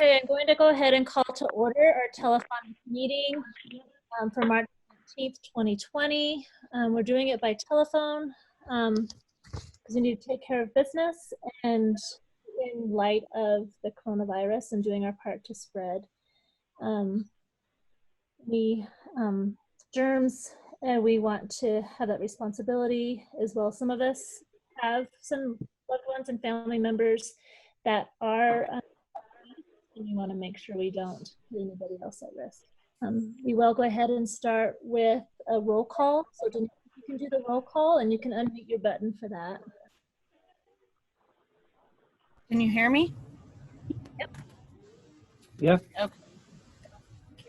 Okay, I'm going to go ahead and call to order our telephonic meeting for March 19th, 2020. We're doing it by telephone because we need to take care of business and in light of the coronavirus and doing our part to spread germs, and we want to have that responsibility as well. Some of us have some loved ones and family members that are and we want to make sure we don't put anybody else at risk. We will go ahead and start with a roll call. So you can do the roll call and you can unmute your button for that. Can you hear me? Yep. Yep. Okay.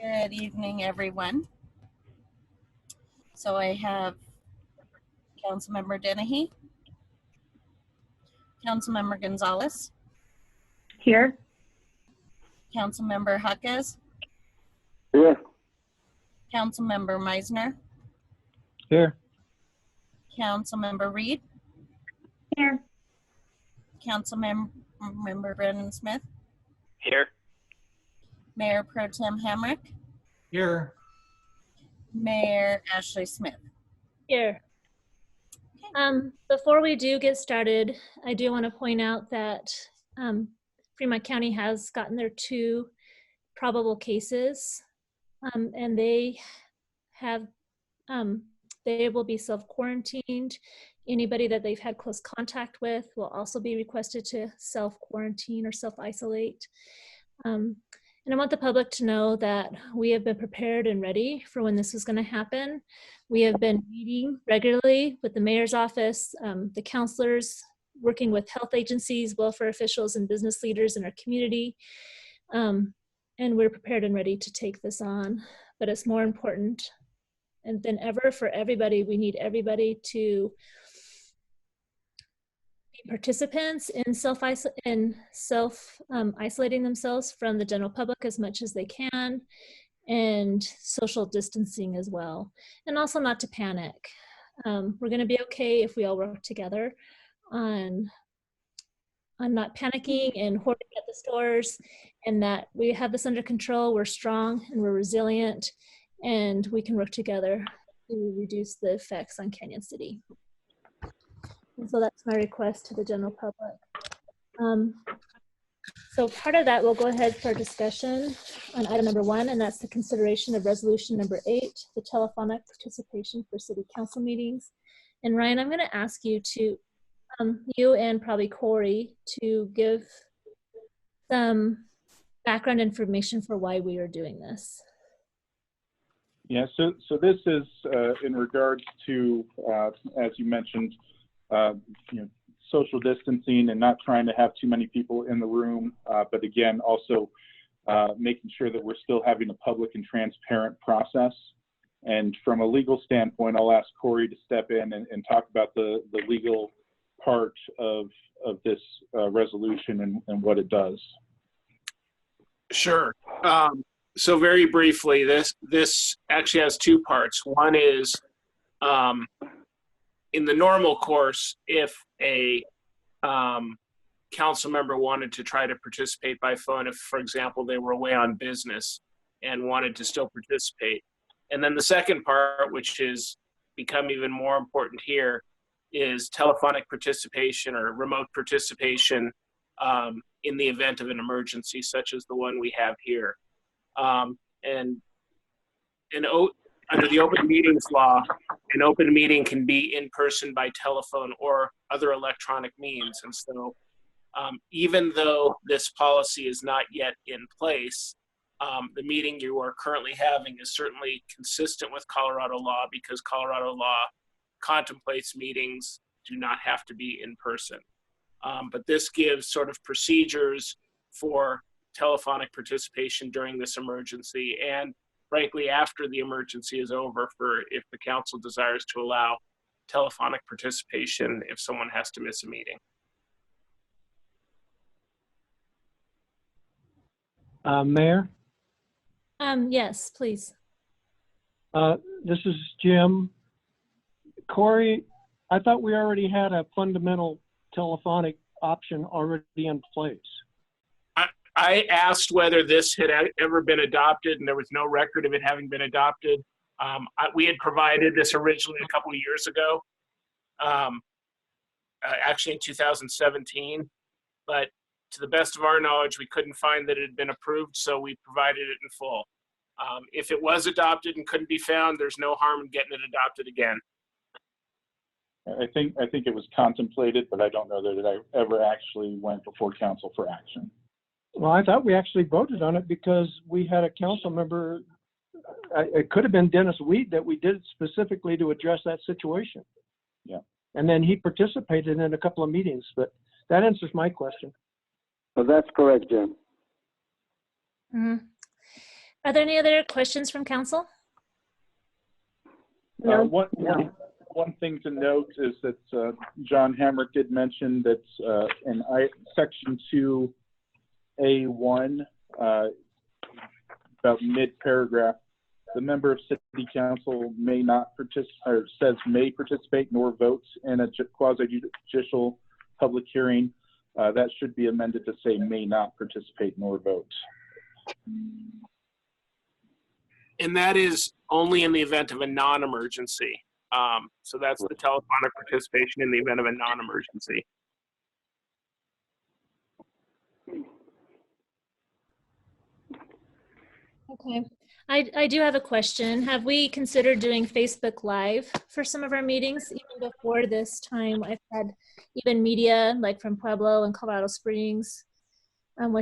Good evening, everyone. So I have Councilmember Dennehy, Councilmember Gonzalez. Here. Councilmember Jaquez. Here. Councilmember Meisner. Here. Councilmember Reed. Here. Councilmember Brennan Smith. Here. Mayor Pro Tem Hamrick. Here. Mayor Ashley Smith. Here. Before we do get started, I do want to point out that Fremont County has gotten their 2 probable cases, and they will be self-quarantined. Anybody that they've had close contact with will also be requested to self-quarantine or self-isolate. And I want the public to know that we have been prepared and ready for when this was going to happen. We have been meeting regularly with the mayor's office, the counselors, working with health agencies, welfare officials, and business leaders in our community. And we're prepared and ready to take this on. But it's more important than ever for everybody. We need everybody to be participants in self-isolating themselves from the general public as much as they can, and social distancing as well. And also not to panic. We're going to be okay if we all work together on not panicking and hoarding at the stores, and that we have this under control. We're strong and we're resilient, and we can work together to reduce the effects on Canyon City. And so that's my request to the general public. So part of that, we'll go ahead for discussion on item number 1, and that's the consideration of resolution number 8, the telephonic participation for city council meetings. And Ryan, I'm going to ask you to, you and probably Corey, to give some background information for why we are doing this. Yeah, so this is in regards to, as you mentioned, social distancing and not trying to have too many people in the room, but again, also making sure that we're still having a public and transparent process. And from a legal standpoint, I'll ask Corey to step in and talk about the legal part of this resolution and what it does. Sure. So very briefly, this actually has 2 parts. One is in the normal course, if a council member wanted to try to participate by phone, if, for example, they were away on business and wanted to still participate. And then the second part, which is become even more important here, is telephonic participation or remote participation in the event of an emergency, such as the one we have here. Under the open meetings law, an open meeting can be in person, by telephone, or other electronic means. And so even though this policy is not yet in place, the meeting you are currently having is certainly consistent with Colorado law, because Colorado law contemplates meetings do not have to be in person. But this gives sort of procedures for telephonic participation during this emergency, and frankly, after the emergency is over, for if the council desires to allow telephonic participation if someone has to miss a meeting. Mayor? Yes, please. This is Jim. Corey, I thought we already had a fundamental telephonic option already in place. I asked whether this had ever been adopted, and there was no record of it having been adopted. We had provided this originally a couple of years ago, actually in 2017, but to the best of our knowledge, we couldn't find that it had been approved, so we provided it in full. If it was adopted and couldn't be found, there's no harm in getting it adopted again. I think it was contemplated, but I don't know that it ever actually went before council for action. Well, I thought we actually voted on it because we had a council member, it could have been Dennis Weed, that we did it specifically to address that situation. Yeah. And then he participated in a couple of meetings, but that answers my question. Well, that's correct, Jim. Mhm. Are there any other questions from council? No. One thing to note is that John Hamrick did mention that in section 2A1, about mid-paragraph, the member of city council may not participate, or says may participate nor vote in a quasi-judicial public hearing. That should be amended to say may not participate nor vote. And that is only in the event of a non-emergency. So that's the telephonic participation in the event of a non-emergency. Okay. I do have a question. Have we considered doing Facebook Live for some of our meetings? Even before this time, I've had even media like from Pueblo and Colorado Springs. I'm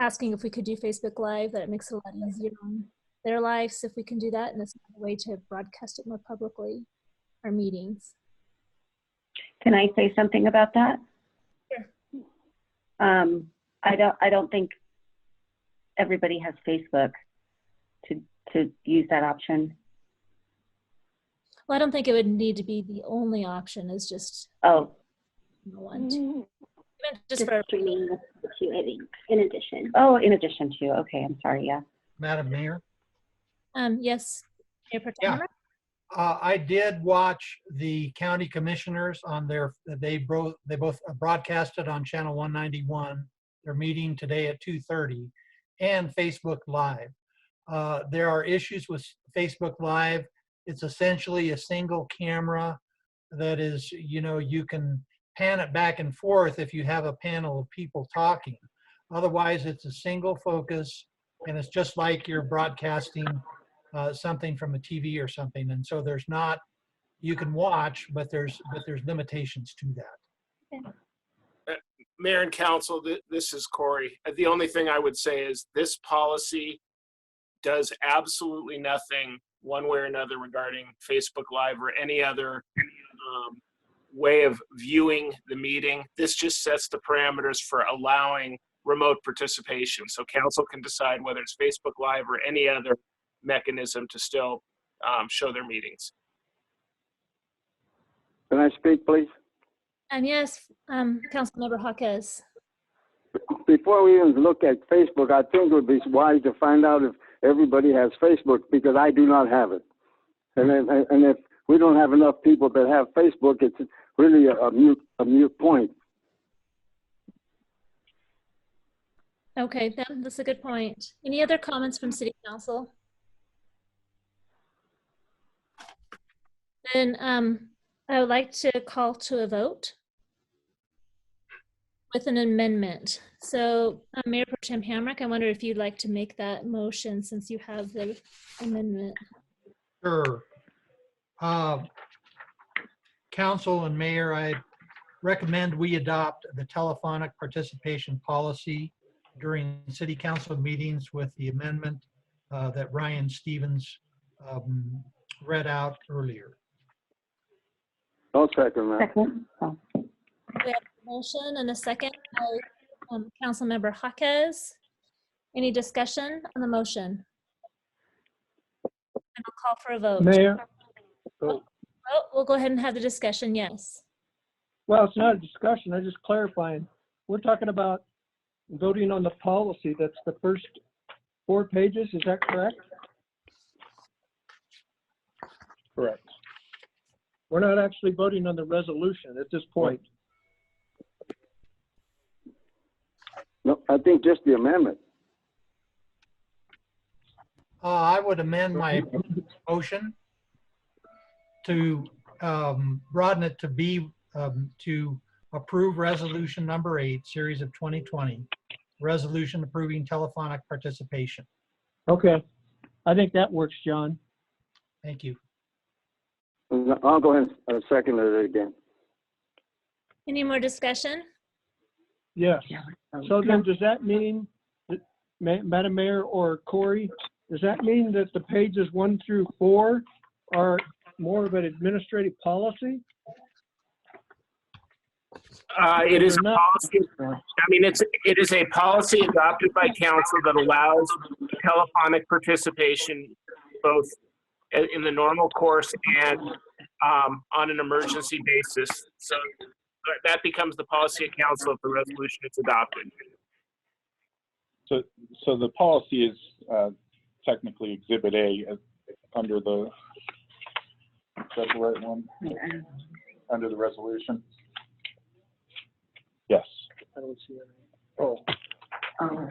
asking if we could do Facebook Live. That makes it a lot easier on their lives if we can do that, and it's a way to broadcast it more publicly, our meetings. Can I say something about that? Sure. I don't think everybody has Facebook to use that option. Well, I don't think it would need to be the only option. Is just Oh, one. Just Just for streaming the two, I think, in addition. oh, in addition to, okay, I'm sorry, yeah. Madam Mayor? yes, Mayor Pro Tem Yeah. Hamrick? I did watch the county commissioners on they both broadcasted on channel 191, their meeting today at 2:30, and Facebook Live. There are issues with Facebook Live. It's essentially a single camera that is, you can pan it back and forth if you have a panel of people talking. Otherwise, it's a single focus, and it's just like you're broadcasting something from a TV or something. And so there's not, you can watch, but there's limitations to that. Mayor and Council, this is Corey. The only thing I would say is this policy does absolutely nothing one way or another regarding Facebook Live or any other way of viewing the meeting. This just sets the parameters for allowing remote participation. So council can decide whether it's Facebook Live or any other mechanism to still show their meetings. Can I speak, please? And yes, Councilmember Jaquez. Before we even look at Facebook, I think it would be wise to find out if everybody has Facebook, because I do not have it. And if we don't have enough people that have Facebook, it's really a mute point. Okay, that's a good point. Any other comments from City Council? Then I would like to call to a vote with an amendment. So Mayor Pro Tem Hamrick, I wonder if you'd like to make that motion since you have the amendment. Sure. Council and Mayor, I recommend we adopt the telephonic participation policy during city council meetings with the amendment that Ryan Stevens read out earlier. I'll second that. Second. Oh. We have a motion and a second by Councilmember Jaquez. Any discussion on the motion? And I'll call for a vote. Mayor? Oh, we'll go ahead and have the discussion, yes. Well, it's not a discussion, I'm just clarifying. We're talking about voting on the policy. That's the first 4 pages, is that correct? Correct. We're not actually voting on the resolution at this point. No, I think just the amendment. I would amend my motion to broaden it to be, to approve resolution number 8, series of 2020, resolution approving telephonic participation. Okay, I think that works, John. Thank you. I'll go ahead and second it again. Any more discussion? Yes. So then does that mean, that, Madam Mayor or Corey, does that mean that the pages 1 through 4 are more of an administrative policy? It is a They're not. policy. I mean, it is a policy adopted by council that allows telephonic participation both in the normal course and on an emergency basis. So that becomes the policy of council if the resolution is adopted. So the policy is technically Exhibit A under the, is that the right one? Under the resolution? Yes. I don't see it. Oh, Oh,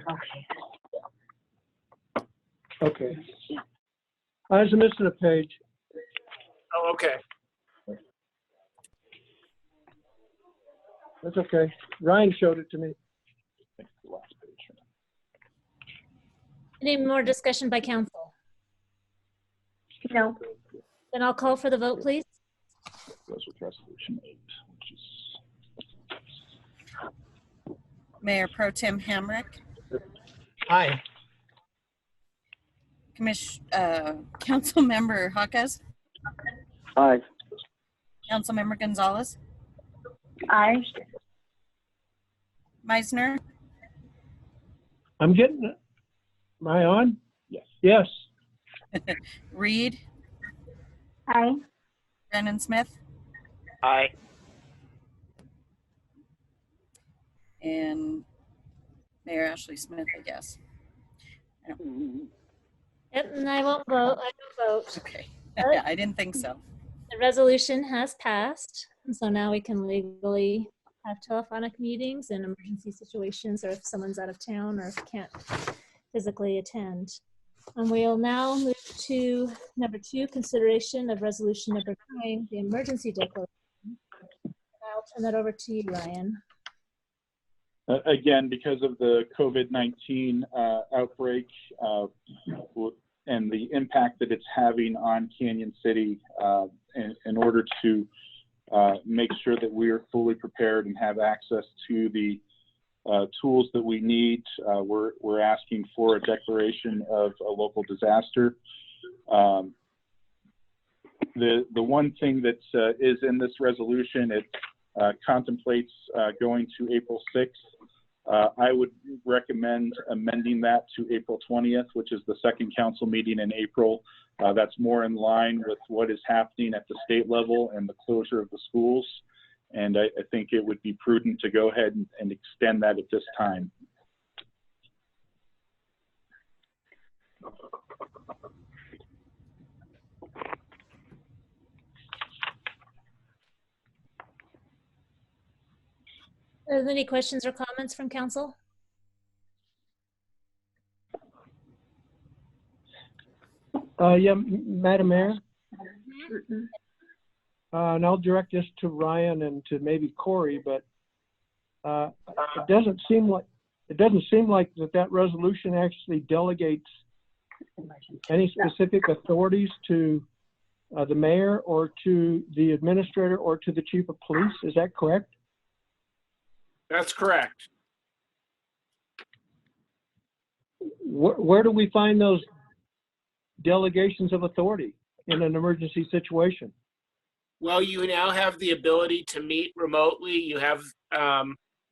okay. okay. I was missing a page. Oh, okay. That's okay. Ryan showed it to me. I think it's the last page. Any more discussion by council? No. Then I'll call for the vote, please. Goes with resolution 8, which is Mayor Pro Tem Hamrick, Aye. Councilmember Hawkes, Aye. Councilmember Gonzalez, Aye. Meisner, I'm getting it. Am I on? yes. Yes. Reed, Aye. Brandon Smith, Aye. and Mayor Ashley Smith, I guess. Yep, and I won't vote. I don't vote. Okay. I didn't think so. The resolution has passed, and so now we can legally have telephonic meetings in emergency situations, or if someone's out of town or can't physically attend. And we'll now move to number 2, consideration of resolution number 9, the emergency declaration. I'll turn that over to you, Ryan. Again, because of the COVID-19 outbreak and the impact that it's having on Canyon City, in order to make sure that we are fully prepared and have access to the tools that we need, we're asking for a declaration of a local disaster. The one thing that is in this resolution, it contemplates going to April 6th. I would recommend amending that to April 20th, which is the second council meeting in April. That's more in line with what is happening at the state level and the closure of the schools. And I think it would be prudent to go ahead and extend that at this time. Are there any questions or comments from council? Yeah, Madam Mayor, and I'll direct this to Ryan and to maybe Corey, but it doesn't seem like that resolution actually delegates any specific authorities to the mayor or to the administrator or to the chief of police. Is that correct? That's correct. Where do we find those delegations of authority in an emergency situation? Well, you now have the ability to meet remotely. You have,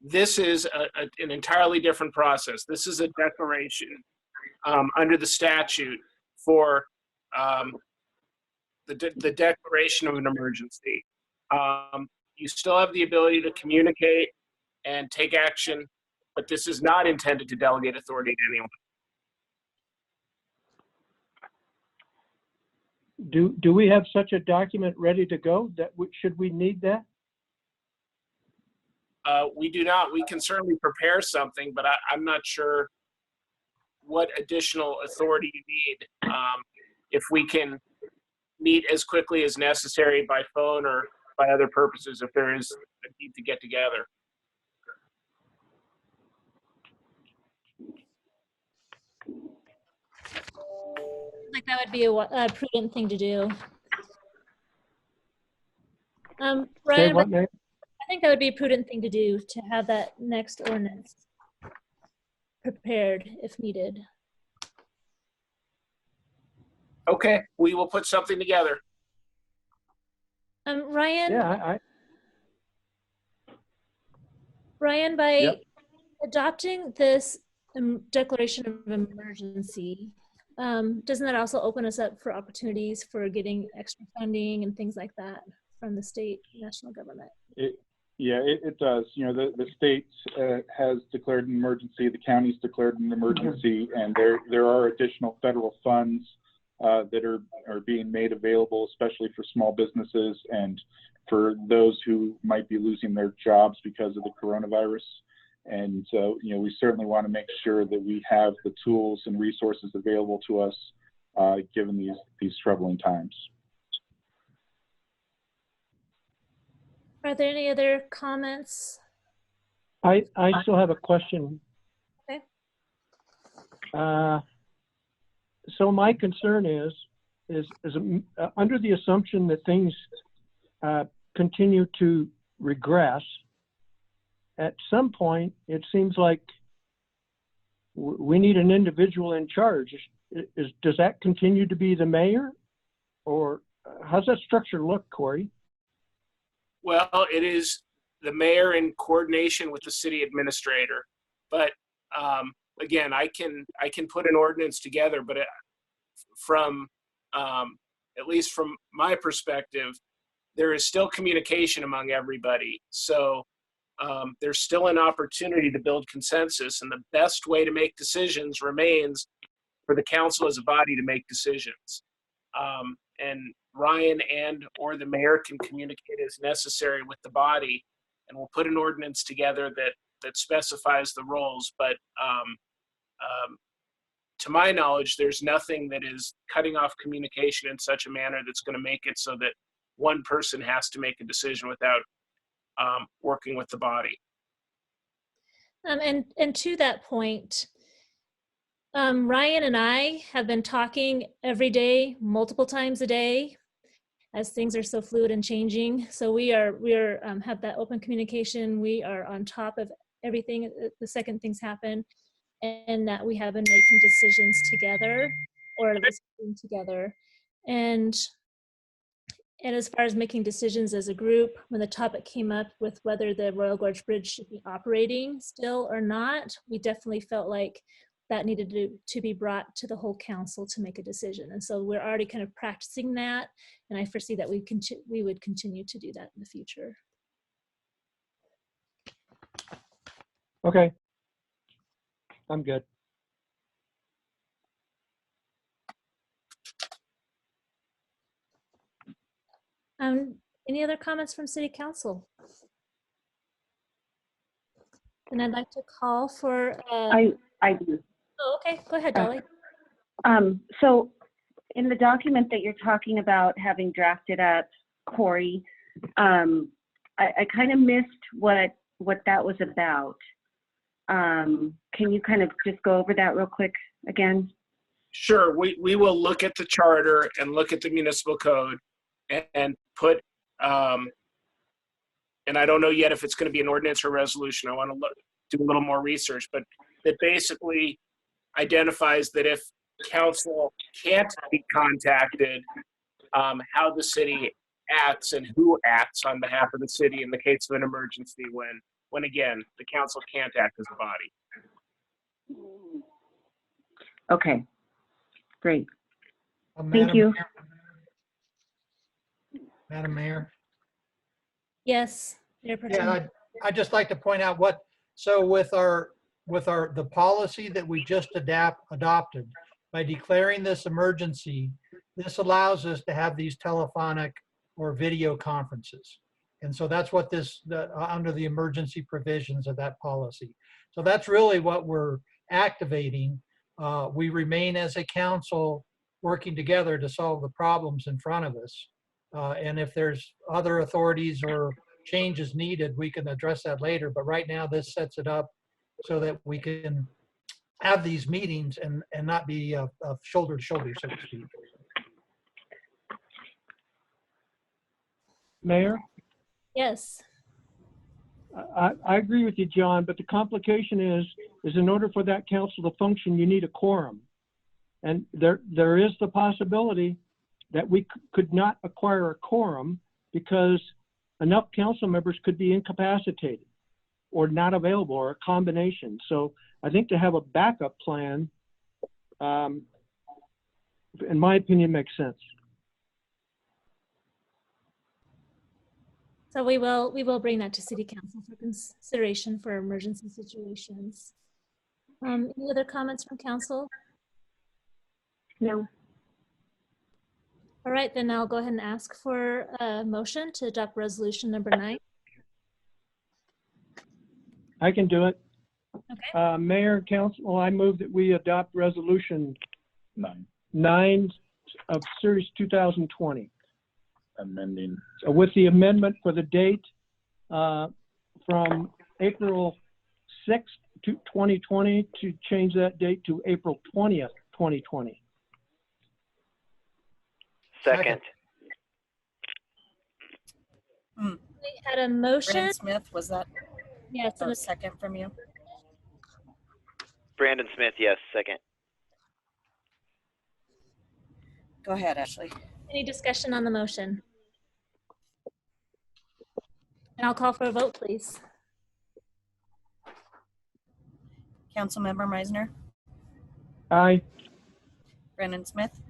this is an entirely different process. This is a declaration under the statute for the declaration of an emergency. You still have the ability to communicate and take action, but this is not intended to delegate authority to anyone. Do we have such a document ready to go? Should we need that? We do not. We can certainly prepare something, but I'm not sure what additional authority you need. If we can meet as quickly as necessary by phone or by other purposes, if there is a need to get together. Like that would be a prudent thing to do. Say Ryan, what, Mayor? I think that would be a prudent thing to do, to have that next ordinance prepared if needed. Okay, we will put something together. Ryan, Yeah, Ryan, by Yep. adopting this declaration of emergency, doesn't that also open us up for opportunities for getting extra funding and things like that from the state, national government? It does. You know, the state has declared an emergency, the county's declared an emergency, and there are additional federal funds that are being made available, especially for small businesses and for those who might be losing their jobs because of the coronavirus. And so, you know, we certainly want to make sure that we have the tools and resources available to us given these troubling times. Are there any other comments? I still have a question. Okay. So my concern is under the assumption that things continue to regress, at some point, it seems like we need an individual in charge. Does that continue to be the mayor? Or how's that structure look, Corey? Well, it is the mayor in coordination with the city administrator. But again, I can put an ordinance together, but from at least from my perspective, there is still communication among everybody. So there's still an opportunity to build consensus, and the best way to make decisions remains for the council as a body to make decisions. And Ryan or the mayor can communicate as necessary with the body, and we'll put an ordinance together that specifies the roles. But to my knowledge, there's nothing that is cutting off communication in such a manner that's going to make it so that one person has to make a decision without working with the body. And to that point, Ryan and I have been talking every day, multiple times a day, as things are so fluid and changing. So we have that open communication. We are on top of everything the second things happen, and that we have been making decisions together, or listening together. And as far as making decisions as a group, when the topic came up with whether the Royal Gorge Bridge should be operating still or not, we definitely felt like that needed to be brought to the whole council to make a decision. And so we're already kind of practicing that, and I foresee that we would continue to do that in the future. Okay. I'm good. Any other comments from City Council? And I'd like to call for. I do. Oh, okay. Go ahead, Dolly. So in the document that you're talking about having drafted up, Corey, I kind of missed what that was about. Can you kind of just go over that real quick again? Sure. We will look at the charter and look at the municipal code and put, and I don't know yet if it's going to be an ordinance or resolution. I want to do a little more research, but that basically identifies that if council can't be contacted, how the city acts and who acts on behalf of the city in the case of an emergency when again, the council can't act as a body. Okay, great. Thank you. Madam Mayor. Yes, Mayor Pro Tem. Yeah, I'd just like to point out so with the policy that we just adopted, by declaring this emergency, this allows us to have these telephonic or video conferences. And so that's what under the emergency provisions of that policy. So that's really what we're activating. We remain as a council working together to solve the problems in front of us. And if there's other authorities or changes needed, we can address that later. But right now, this sets it up so that we can have these meetings and not be shoulder to shoulder, so to speak. Mayor, Yes. I agree with you, John, but the complication is in order for that council to function, you need a quorum. And there is the possibility that we could not acquire a quorum because enough council members could be incapacitated or not available, or a combination. So I think to have a backup plan, in my opinion, makes sense. So we will bring that to City Council for consideration for emergency situations. Any other comments from council? No. All right, then I'll go ahead and ask for a motion to adopt resolution number 9. I can do it. Okay. Mayor, council, I move that we adopt resolution 9, 9 of series 2020. amending. With the amendment for the date from April 6th to 2020 to change that date to April 20th, 2020. Second. We had a motion. Brandon Smith, was that Yes, and a a second from you? Brandon Smith, yes. Second. Go ahead, Ashley. any discussion on the motion? And I'll call for a vote, please. Councilmember Meisner, Aye. Brandon Smith,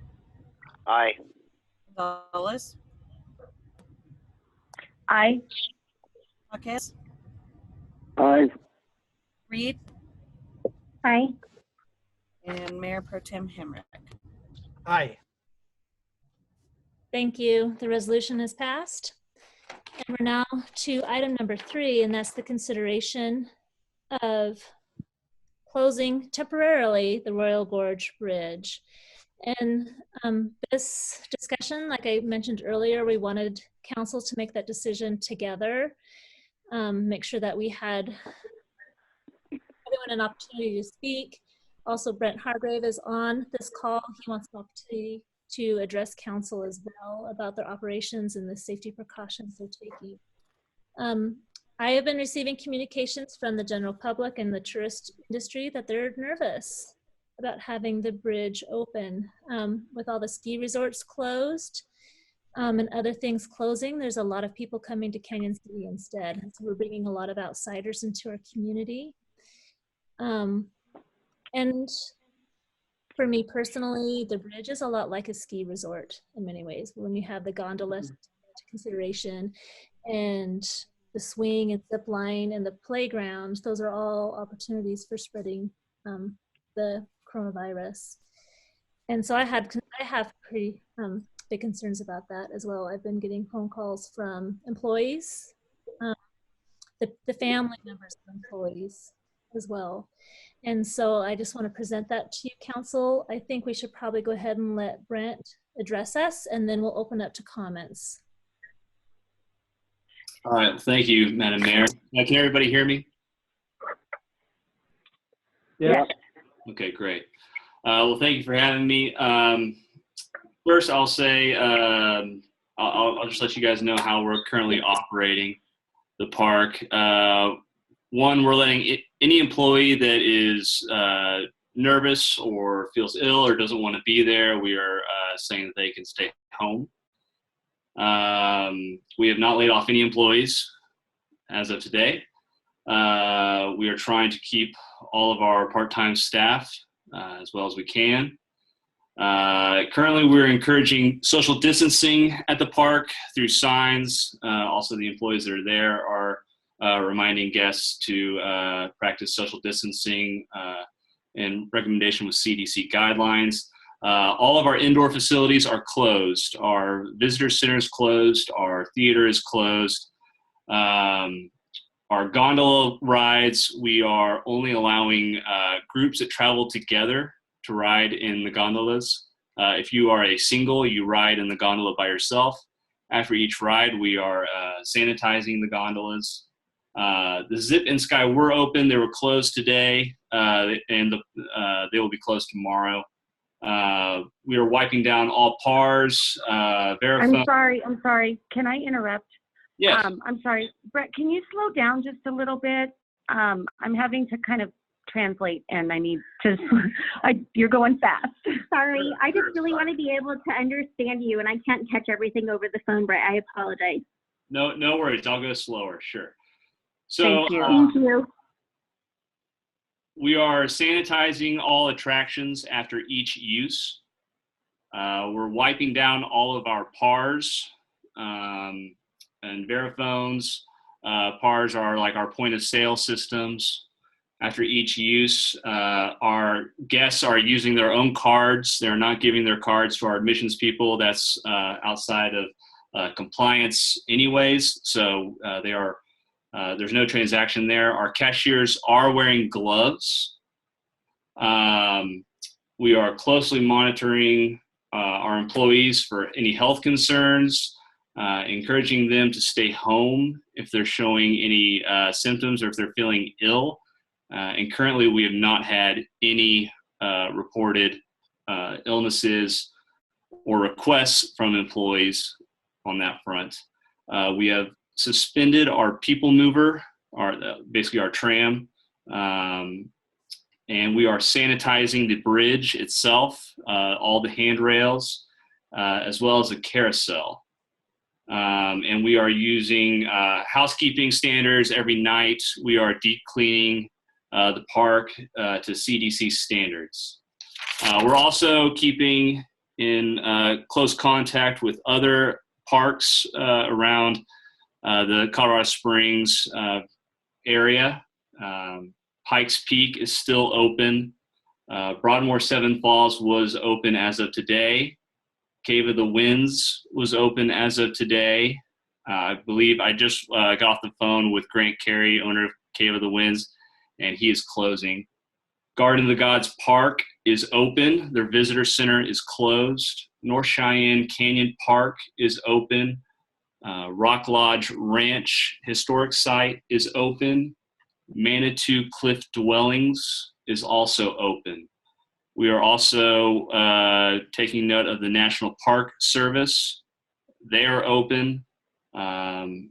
Aye. Gonzalez, Aye. Jaquez, Aye. Reed, Aye. and Mayor Pro Tem Hemrick. Aye. Thank you. The resolution is passed. And we're now to item number 3, and that's the consideration of closing temporarily the Royal Gorge Bridge. And this discussion, like I mentioned earlier, we wanted council to make that decision together, make sure that we had everyone an opportunity to speak. Also, Brent Hargrave is on this call. He wants an opportunity to address council as well about their operations and the safety precautions they're taking. I have been receiving communications from the general public and the tourist industry that they're nervous about having the bridge open. With all the ski resorts closed and other things closing, there's a lot of people coming to Canyon City instead. So we're bringing a lot of outsiders into our community. And for me personally, the bridge is a lot like a ski resort in many ways. When you have the gondola into consideration and the swing and zip line and the playground, those are all opportunities for spreading the coronavirus. And so I have pretty big concerns about that as well. I've been getting phone calls from employees, the family members of employees as well. And so I just want to present that to you, council. I think we should probably go ahead and let Brent address us, and then we'll open up to comments. All right, thank you, Madam Mayor. Can everybody hear me? Yeah. Okay, great. Well, thank you for having me. First, I'll say, I'll just let you guys know how we're currently operating the park. One, we're letting any employee that is nervous or feels ill or doesn't want to be there, we are saying that they can stay home. We have not laid off any employees as of today. We are trying to keep all of our part-time staff as well as we can. Currently, we're encouraging social distancing at the park through signs. Also, the employees that are there are reminding guests to practice social distancing in recommendation with CDC guidelines. All of our indoor facilities are closed. Our visitor center is closed. Our theater is closed. Our gondola rides, we are only allowing groups that travel together to ride in the gondolas. If you are a single, you ride in the gondola by yourself. After each ride, we are sanitizing the gondolas. The Zip and Sky were open. They were closed today, and they will be closed tomorrow. We are wiping down all PARs, Verifone. I'm sorry. Can I interrupt? Yes. I'm sorry. Brett, can you slow down just a little bit? I'm having to kind of translate and I need to, you're going fast. Sorry, I just really want to be able to understand you and I can't catch everything over the phone, Brett. I apologize. No worries. I'll go slower. Sure. So Thank you. Thank you. we are sanitizing all attractions after each use. We're wiping down all of our PARs and Veriphones. PARs are like our point of sale systems. After each use, our guests are using their own cards. They're not giving their cards to our admissions people. That's outside of compliance anyways. So there's no transaction there. Our cashiers are wearing gloves. We are closely monitoring our employees for any health concerns, encouraging them to stay home if they're showing any symptoms or if they're feeling ill. And currently we have not had any reported illnesses or requests from employees on that front. We have suspended our people mover, basically our tram, and we are sanitizing the bridge itself, all the handrails, as well as the carousel. And we are using housekeeping standards every night. We are deep cleaning the park to CDC standards. We're also keeping in close contact with other parks around the Colorado Springs area. Pikes Peak is still open. Broadmoor Seven Falls was open as of today. Cave of the Winds was open as of today. I believe I just got off the phone with Grant Carey, owner of Cave of the Winds, and he is closing. Garden of the Gods Park is open. Their visitor center is closed. North Cheyenne Canyon Park is open. Rock Lodge Ranch Historic Site is open. Manitou Cliff Dwellings is also open. We are also taking note of the National Park Service. They are open, and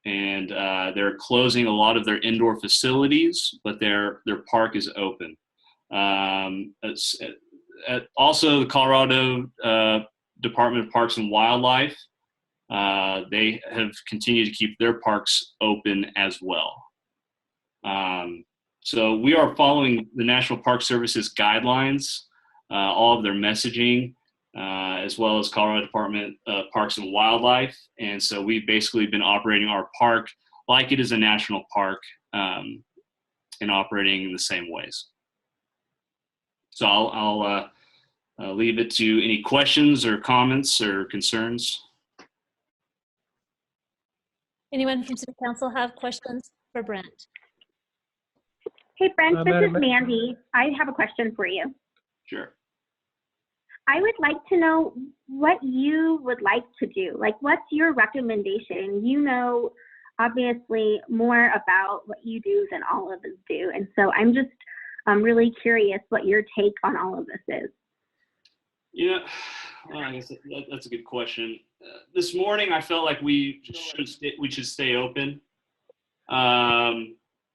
they're closing a lot of their indoor facilities, but their park is open. Also, the Colorado Department of Parks and Wildlife, they have continued to keep their parks open as well. So we are following the National Park Service's guidelines, all of their messaging, as well as Colorado Department of Parks and Wildlife. And so we've basically been operating our park like it is a national park, and operating in the same ways. So I'll leave it to any questions or comments or concerns. Anyone from City Council have questions for Brent? Hey, Brent, this is Madam- Mandy. I have a question for you. Sure. I would like to know what you would like to do. Like, what's your recommendation? You know, obviously, more about what you do than all of us do. And so I'm really curious what your take on all of this is. Yeah, well, I guess that's a good question. This morning, I felt like we should stay open.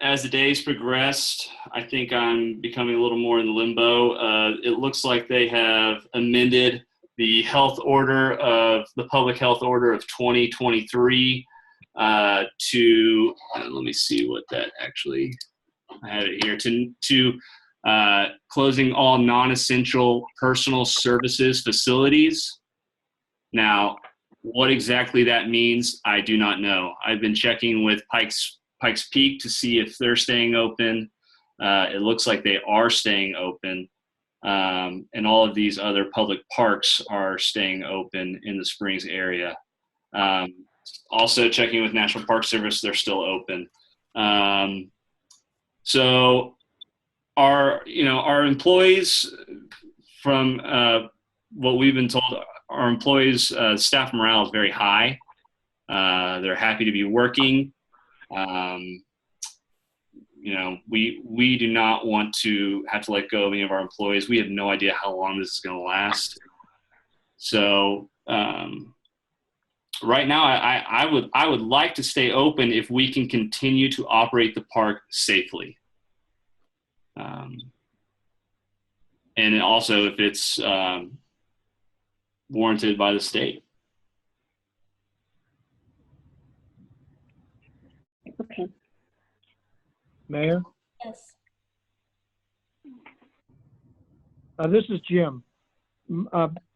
As the days progressed, I think I'm becoming a little more in limbo. It looks like they have amended the public health order of 2023 to let me see what that actually, I have it here, to closing all non-essential personal services facilities. Now, what exactly that means, I do not know. I've been checking with Pikes Peak to see if they're staying open. It looks like they are staying open. And all of these other public parks are staying open in the Springs area. Also checking with National Park Service, they're still open. So our employees, from what we've been told, our employees' staff morale is very high. They're happy to be working. We do not want to have to let go of any of our employees. We have no idea how long this is going to last. So right now, I would like to stay open if we can continue to operate the park safely. And also if it's warranted by the state. Okay. Mayor, Yes. this is Jim.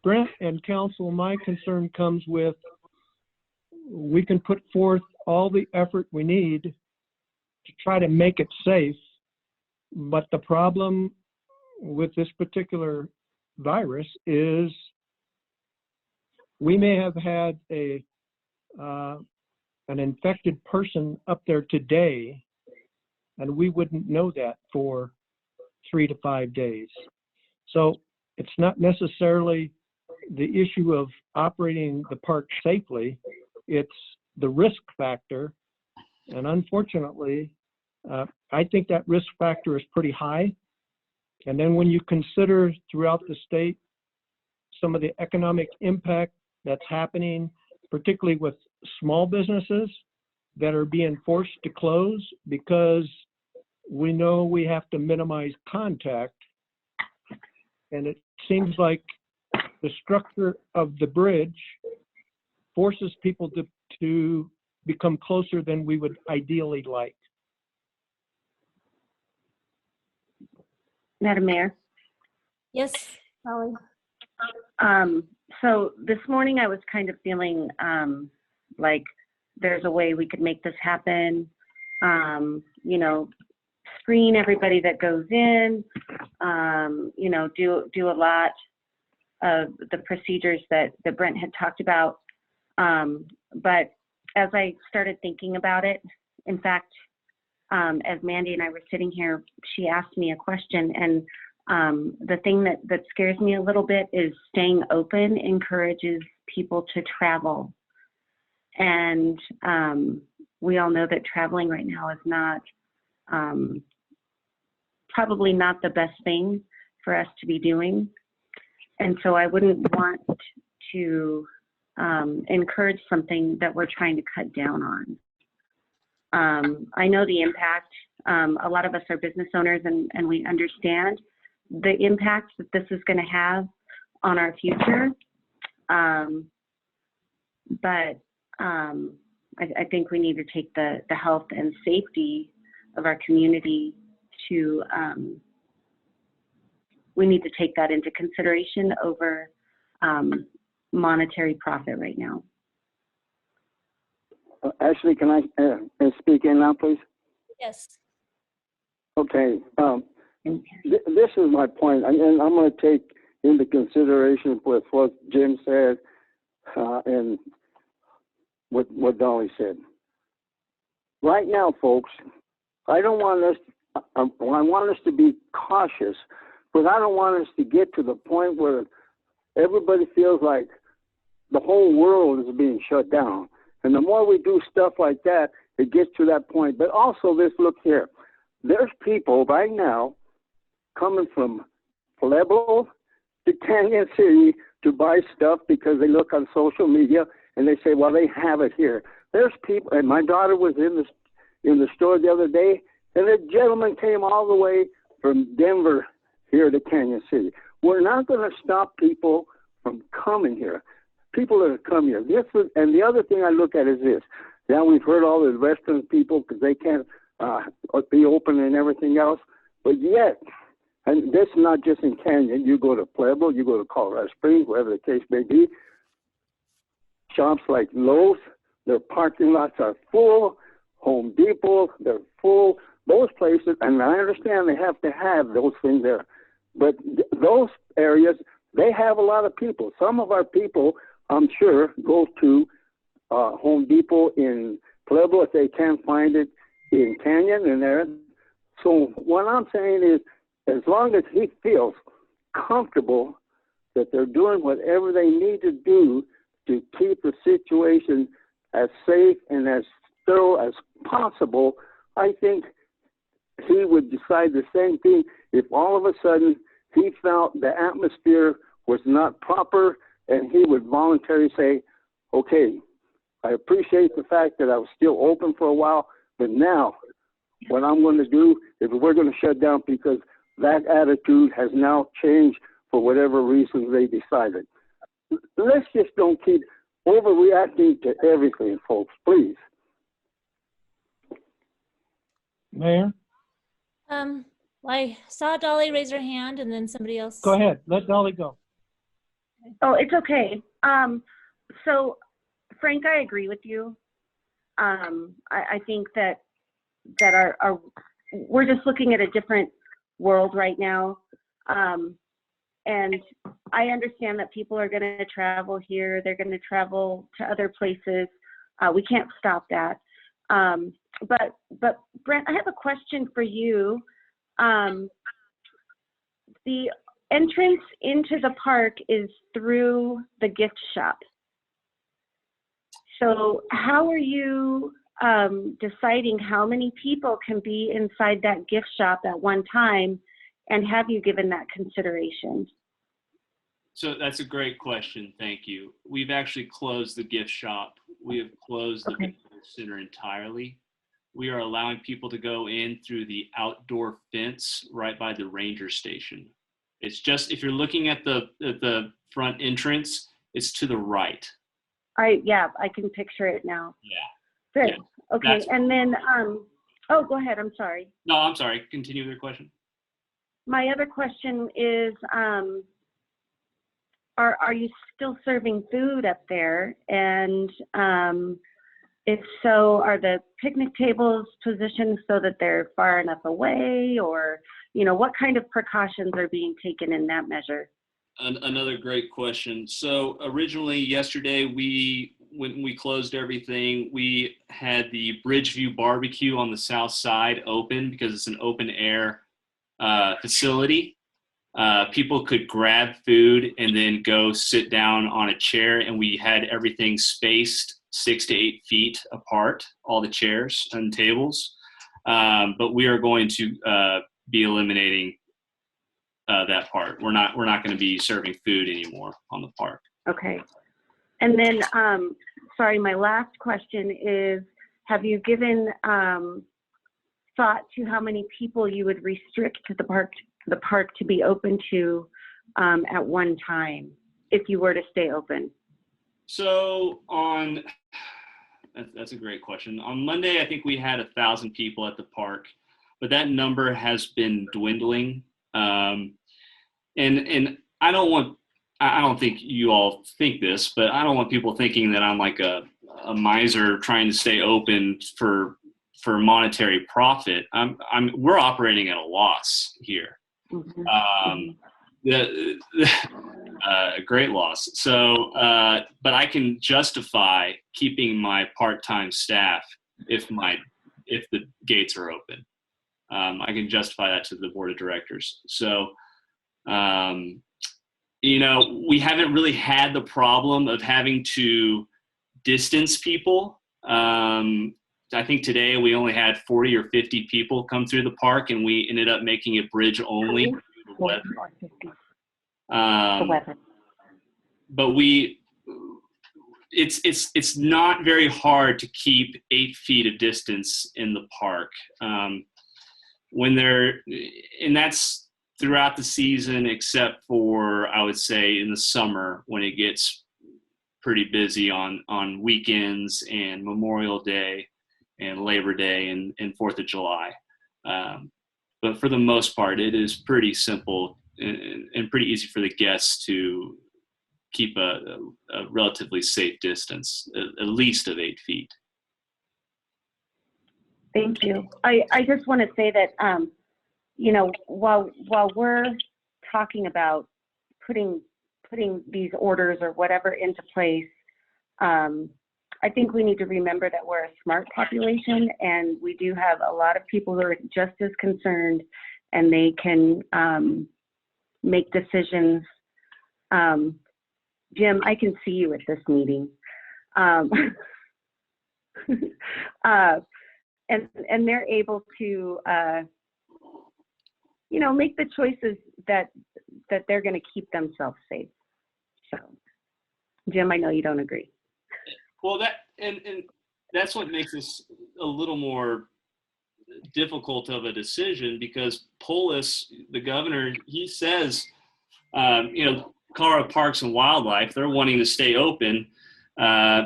Brent and council, my concern comes with, we can put forth all the effort we need to try to make it safe, but the problem with this particular virus is we may have had an infected person up there today, and we wouldn't know that for 3 to 5 days. So it's not necessarily the issue of operating the park safely, it's the risk factor. And unfortunately, I think that risk factor is pretty high. And then when you consider throughout the state some of the economic impact that's happening, particularly with small businesses that are being forced to close because we know we have to minimize contact. And it seems like the structure of the bridge forces people to become closer than we would ideally like. Madam Mayor. Yes, Holly. So this morning I was kind of feeling like there's a way we could make this happen. Screen everybody that goes in, do a lot of the procedures that Brent had talked about. But as I started thinking about it, in fact, as Mandy and I were sitting here, she asked me a question, and the thing that scares me a little bit is staying open encourages people to travel. And we all know that traveling right now is not, probably not the best thing for us to be doing. And so I wouldn't want to encourage something that we're trying to cut down on. I know the impact. A lot of us are business owners, and we understand the impact that this is going to have on our future. But I think we need to take the health and safety of our community to, we need to take that into consideration over monetary profit right now. Ashley, can I speak in now, please? Yes. Okay. This is my point, and I'm going to take into consideration with what Jim said and what Dolly said. Right now, folks, I want us to be cautious, but I don't want us to get to the point where everybody feels like the whole world is being shut down. And the more we do stuff like that, it gets to that point. But also this, look here, there's people right now coming from Pueblo to Canyon City to buy stuff because they look on social media and they say, well, they have it here. There's people, and my daughter was in the store the other day, and a gentleman came all the way from Denver here to Canyon City. We're not going to stop people from coming here. People that have come here. And the other thing I look at is this. Now we've heard all the restaurant people because they can't be open and everything else. But yet, and this is not just in Canyon. You go to Pueblo, you go to Colorado Springs, wherever the case may be. Shops like Lowe's, their parking lots are full. Home Depot, they're full. Those places, and I understand they have to have those things there. But those areas, they have a lot of people. Some of our people, I'm sure, go to Home Depot in Pueblo if they can't find it in Canyon and there. So what I'm saying is, as long as he feels comfortable that they're doing whatever they need to do to keep the situation as safe and as thorough as possible, I think he would decide the same thing if all of a sudden he felt the atmosphere was not proper, and he would voluntarily say, okay, I appreciate the fact that I was still open for a while, but now what I'm going to do is we're going to shut down because that attitude has now changed for whatever reasons they decided. Let's just don't keep overreacting to everything, folks, please. Mayor, I saw Dolly raise her hand and then somebody else. go ahead. Let Dolly go. Oh, it's okay. So, Frank, I agree with you. I think that we're just looking at a different world right now. And I understand that people are going to travel here. They're going to travel to other places. We can't stop that. But Brent, I have a question for you. The entrance into the park is through the gift shop. So how are you deciding how many people can be inside that gift shop at one time? And have you given that consideration? So that's a great question. Thank you. We've actually closed the gift shop. We have closed the visitor center entirely. We are allowing people to go in through the outdoor fence right by the ranger station. It's just, if you're looking at the front entrance, it's to the right. Yeah, I can picture it now. Yeah. Good. Yeah, okay. And then, oh, go ahead. I'm sorry. No, I'm sorry. Continue with your question. My other question is, are you still serving food up there? And if so, are the picnic tables positioned so that they're far enough away, or, you know, what kind of precautions are being taken in that measure? Another great question. So originally yesterday, when we closed everything, we had the Bridgeview Barbecue on the south side open because it's an open air facility. People could grab food and then go sit down on a chair, and we had everything spaced 6 to 8 feet apart, all the chairs and tables. But we are going to be eliminating that part. We're not going to be serving food anymore on the park. Okay. And then, sorry, my last question is, have you given thought to how many people you would restrict the park to be open to at one time if you were to stay open? So that's a great question. On Monday, I think we had 1,000 people at the park, but that number has been dwindling. And I don't think you all think this, but I don't want people thinking that I'm like a miser trying to stay open for monetary profit. We're operating at a loss here. Mm-hmm. A great loss. So, but I can justify keeping my part-time staff if the gates are open. I can justify that to the board of directors. So, you know, we haven't really had the problem of having to distance people. I think today we only had 40 or 50 people come through the park, and we ended up making it bridge only. But it's not very hard to keep 8 feet of distance in the park. And that's throughout the season, except for, I would say, in the summer when it gets pretty busy on weekends and Memorial Day and Labor Day and 4th of July. But for the most part, it is pretty simple and pretty easy for the guests to keep a relatively safe distance, at least of 8 feet. Thank you. I just want to say that, you know, while we're talking about putting these orders or whatever into place, I think we need to remember that we're a smart population, and we do have a lot of people who are just as concerned, and they can make decisions. Jim, I can see you at this meeting. And they're able to, make the choices that they're going to keep themselves safe. So, Jim, I know you don't agree. Well, and that's what makes this a little more difficult of a decision, because Polis, the governor, he says, Colorado Parks and Wildlife, they're wanting to stay open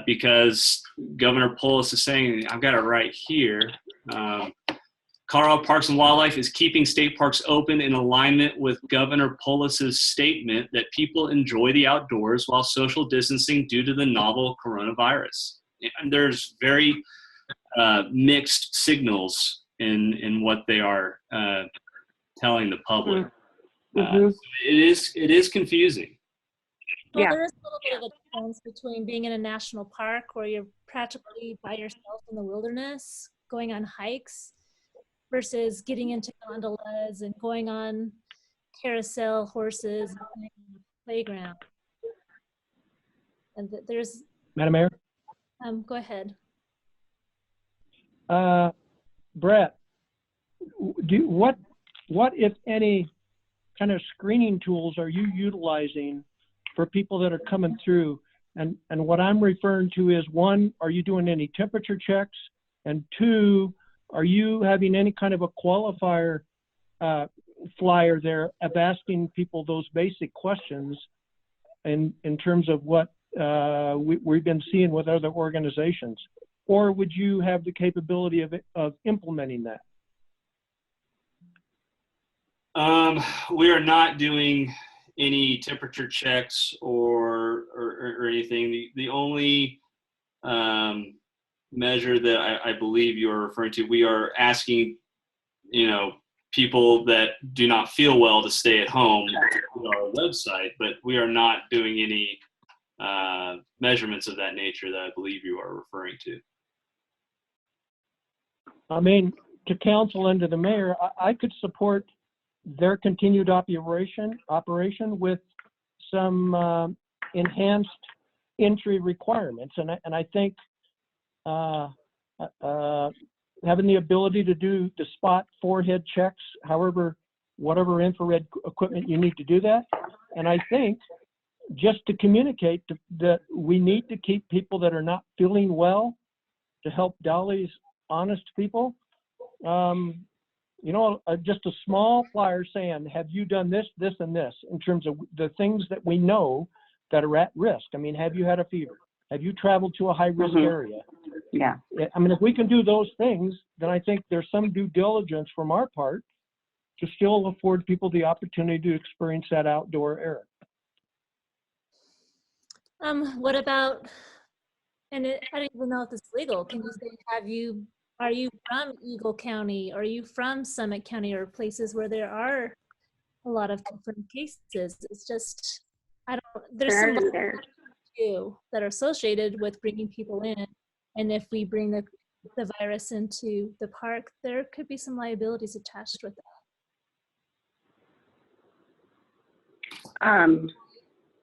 because Governor Polis is saying, I've got it right here. Colorado Parks and Wildlife is keeping state parks open in alignment with Governor Polis's statement that people enjoy the outdoors while social distancing due to the novel coronavirus. And there's very mixed signals in what they are telling the public. It is confusing. Well, there is a little bit of a difference between being in a national park where you're practically by yourself in the wilderness, going on hikes, versus getting into gondolas and going on carousel horses and playing on the playground. And there's... Madam Mayor? Go ahead. Brett, what, if any, kind of screening tools are you utilizing for people that are coming through? And what I'm referring to is, one, are you doing any temperature checks? And two, are you having any kind of a qualifier flyer there of asking people those basic questions in terms of what we've been seeing with other organizations? Or would you have the capability of implementing that? We are not doing any temperature checks or anything. The only measure that I believe you're referring to, we are asking, people that do not feel well to stay at home to our website, but we are not doing any measurements of that nature that I believe you are referring to. I mean, to council and to the mayor, I could support their continued operation with some enhanced entry requirements. And I think having the ability to do the spot forehead checks, whatever infrared equipment you need to do that. And I think just to communicate that we need to keep people that are not feeling well, to help Dolly's honest people. Just a small flyer saying, have you done this, this, and this, in terms of the things that we know that are at risk? I mean, have you had a fever? Have you traveled to a high-risk area? Yeah. I mean, if we can do those things, then I think there's some due diligence from our part to still afford people the opportunity to experience that outdoor air. What about, I don't even know if this is legal. Can you say, are you from Eagle County? Are you from Summit County, or places where there are a lot of confirmed cases? It's just, there's some too that are associated with bringing people in. And if we bring the virus into the park, there could be some liabilities attached with that.